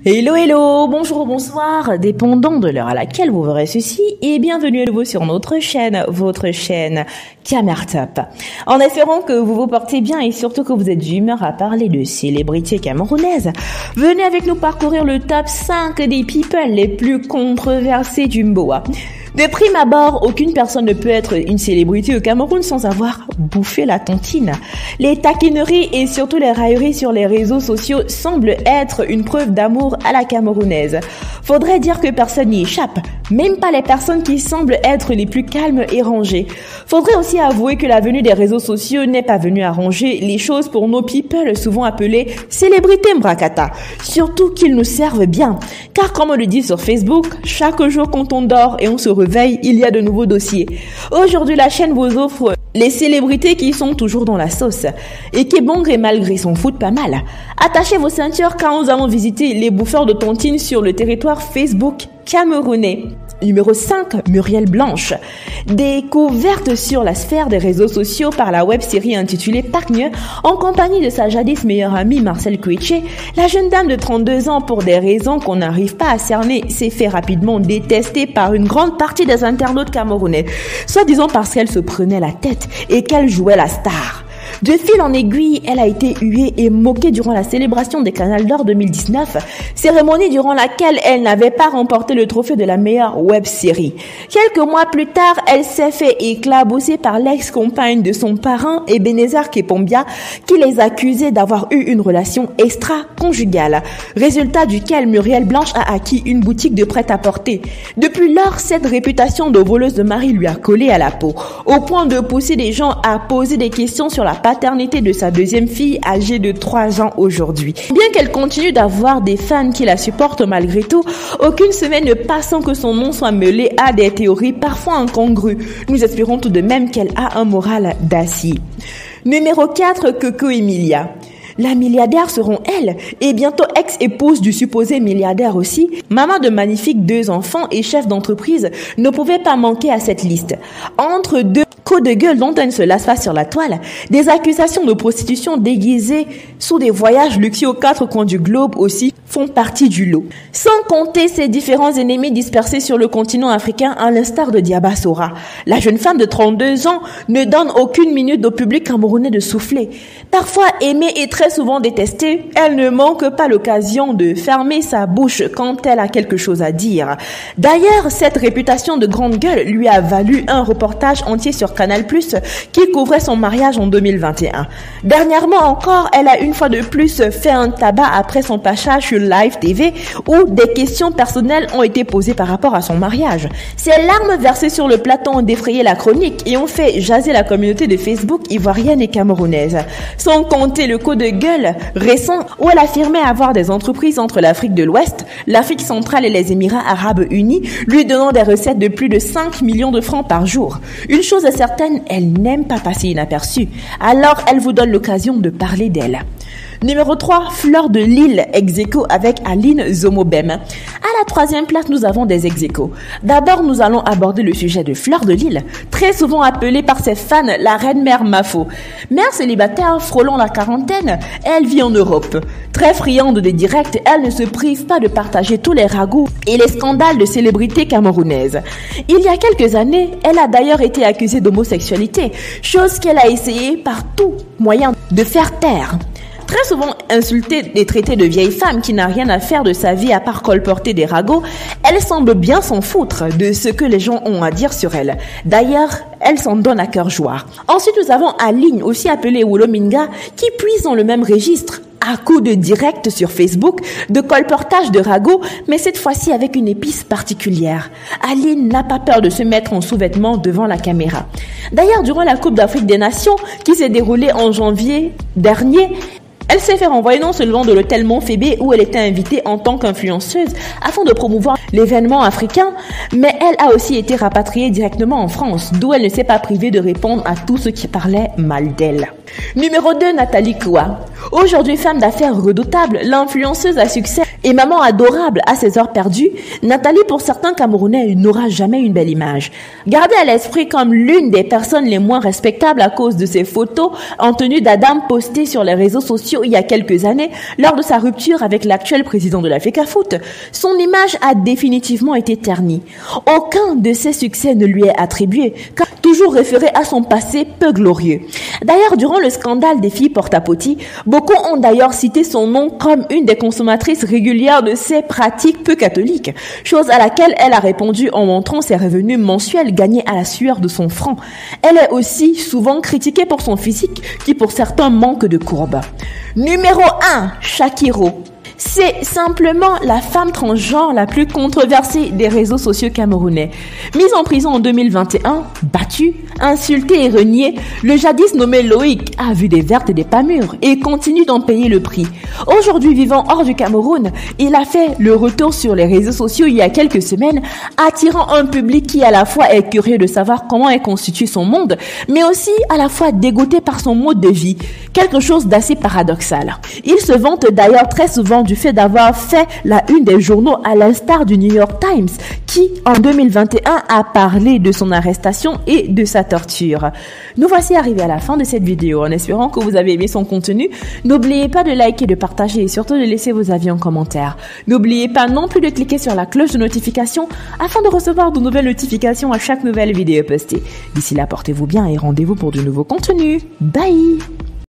Hello, hello, bonjour, bonsoir, dépendant de l'heure à laquelle vous verrez ceci, et bienvenue à nouveau sur notre chaîne, votre chaîne Camertop. En espérant que vous vous portez bien et surtout que vous êtes d'humeur à parler de célébrités camerounaises, venez avec nous parcourir le top 5 des people les plus controversés du Mboa. De prime abord, aucune personne ne peut être une célébrité au Cameroun sans avoir bouffé la tontine. Les taquineries et surtout les railleries sur les réseaux sociaux semblent être une preuve d'amour à la camerounaise. Faudrait dire que personne n'y échappe, même pas les personnes qui semblent être les plus calmes et rangées. Faudrait aussi avouer que la venue des réseaux sociaux n'est pas venue arranger les choses pour nos people souvent appelés célébrités mbrakata. Surtout qu'ils nous servent bien. Car comme on le dit sur Facebook, chaque jour quand on dort et on se réveille, il y a de nouveaux dossiers. Aujourd'hui, la chaîne vous offre les célébrités qui sont toujours dans la sauce. Et qui Bongre malgré s'en foutent pas mal. Attachez vos ceintures car nous allons visiter les bouffeurs de tontine sur le territoire Facebook camerounais. Numéro 5, Muriel Blanche. Découverte sur la sphère des réseaux sociaux par la web-série intitulée Pargne, en compagnie de sa jadis meilleure amie Marcel Koueché, la jeune dame de 32 ans, pour des raisons qu'on n'arrive pas à cerner, s'est fait rapidement détester par une grande partie des internautes camerounais, soi-disant parce qu'elle se prenait la tête et qu'elle jouait la star. De fil en aiguille, elle a été huée et moquée durant la célébration des Canal d'Or 2019, cérémonie durant laquelle elle n'avait pas remporté le trophée de la meilleure web-série. Quelques mois plus tard, elle s'est fait éclabousser par l'ex-compagne de son parrain, Ebenezer Kepombia, qui les accusait d'avoir eu une relation extra-conjugale, résultat duquel Muriel Blanche a acquis une boutique de prêt-à-porter. Depuis lors, cette réputation de voleuse de mari lui a collé à la peau, au point de pousser des gens à poser des questions sur la paternité de sa deuxième fille âgée de 3 ans aujourd'hui. Bien qu'elle continue d'avoir des fans qui la supportent malgré tout, aucune semaine ne passe sans que son nom soit mêlé à des théories parfois incongrues. Nous espérons tout de même qu'elle a un moral d'acier. Numéro 4, Coco Emilia. La milliardaire seront elle, et bientôt ex-épouse du supposé milliardaire aussi, maman de magnifiques 2 enfants et chef d'entreprise, ne pouvait pas manquer à cette liste. Entre deux coups de gueule dont elle ne se lasse pas sur la toile, des accusations de prostitution déguisées sous des voyages luxueux aux 4 coins du globe aussi font partie du lot. Sans compter ses différents ennemis dispersés sur le continent africain à l'instar de Diaba Sora. La jeune femme de 32 ans ne donne aucune minute au public camerounais de souffler. Parfois aimée et très souvent détestée, elle ne manque pas l'occasion de fermer sa bouche quand elle a quelque chose à dire. D'ailleurs, cette réputation de grande gueule lui a valu un reportage entier sur Canal+, qui couvrait son mariage en 2021. Dernièrement encore, elle a une fois de plus fait un tabac après son passage sur Live TV où des questions personnelles ont été posées par rapport à son mariage. Ses larmes versées sur le plateau ont défrayé la chronique et ont fait jaser la communauté de Facebook ivoirienne et camerounaise. Sans compter le coup de gueule récent où elle affirmait avoir des entreprises entre l'Afrique de l'Ouest, l'Afrique centrale et les Émirats arabes unis, lui donnant des recettes de plus de 5 millions de francs par jour. Une chose est certaine, elle n'aime pas passer inaperçue. Alors, elle vous donne l'occasion de parler d'elle. Numéro 3, Fleur de Lille, ex-aequo avec Aline Zomobem. À la 3e place, nous avons des ex-aequo. D'abord, nous allons aborder le sujet de Fleur de Lille, très souvent appelée par ses fans la reine-mère Mafo. Mère célibataire frôlant la quarantaine, elle vit en Europe. Très friande des directs, elle ne se prive pas de partager tous les ragots et les scandales de célébrités camerounaises. Il y a quelques années, elle a d'ailleurs été accusée d'homosexualité, chose qu'elle a essayé par tout moyen de faire taire. Très souvent insultée et traitée de vieille femme qui n'a rien à faire de sa vie à part colporter des ragots, elle semble bien s'en foutre de ce que les gens ont à dire sur elle. D'ailleurs, elle s'en donne à cœur joie. Ensuite, nous avons Aline, aussi appelée Wolominga, qui puise dans le même registre. À coup de direct sur Facebook, de colportage de ragots, mais cette fois-ci avec une épice particulière. Aline n'a pas peur de se mettre en sous-vêtements devant la caméra. D'ailleurs, durant la Coupe d'Afrique des Nations, qui s'est déroulée en janvier dernier, elle s'est fait renvoyer non seulement de l'hôtel Montphébé où elle était invitée en tant qu'influenceuse afin de promouvoir l'événement africain, mais elle a aussi été rapatriée directement en France, d'où elle ne s'est pas privée de répondre à tous ceux qui parlaient mal d'elle. Numéro 2, Nathalie Koua. Aujourd'hui femme d'affaires redoutable, l'influenceuse à succès et maman adorable à ses heures perdues, Nathalie pour certains Camerounais n'aura jamais une belle image. Gardée à l'esprit comme l'une des personnes les moins respectables à cause de ses photos en tenue d'Adam postées sur les réseaux sociaux il y a quelques années lors de sa rupture avec l'actuel président de la FECAFOOT, son image a définitivement été ternie. Aucun de ses succès ne lui est attribué, car toujours référé à son passé peu glorieux. D'ailleurs, durant le scandale des filles porte-à-potty, beaucoup ont d'ailleurs cité son nom comme une des consommatrices régulières de ces pratiques peu catholiques, chose à laquelle elle a répondu en montrant ses revenus mensuels gagnés à la sueur de son front. Elle est aussi souvent critiquée pour son physique, qui pour certains manque de courbe. Numéro 1, Shakiro. C'est simplement la femme transgenre la plus controversée des réseaux sociaux camerounais. Mise en prison en 2021, battue, insultée et reniée, le jadis nommé Loïc a vu des vertes et des pas mûres et continue d'en payer le prix. Aujourd'hui vivant hors du Cameroun, il a fait le retour sur les réseaux sociaux il y a quelques semaines, attirant un public qui à la fois est curieux de savoir comment est constitué son monde, mais aussi à la fois dégoûté par son mode de vie, quelque chose d'assez paradoxal. Il se vante d'ailleurs très souvent du fait d'avoir fait la une des journaux à l'instar du New York Times qui, en 2021, a parlé de son arrestation et de sa torture. Nous voici arrivés à la fin de cette vidéo en espérant que vous avez aimé son contenu. N'oubliez pas de liker, de partager et surtout de laisser vos avis en commentaire. N'oubliez pas non plus de cliquer sur la cloche de notification afin de recevoir de nouvelles notifications à chaque nouvelle vidéo postée. D'ici là, portez-vous bien et rendez-vous pour de nouveaux contenus. Bye!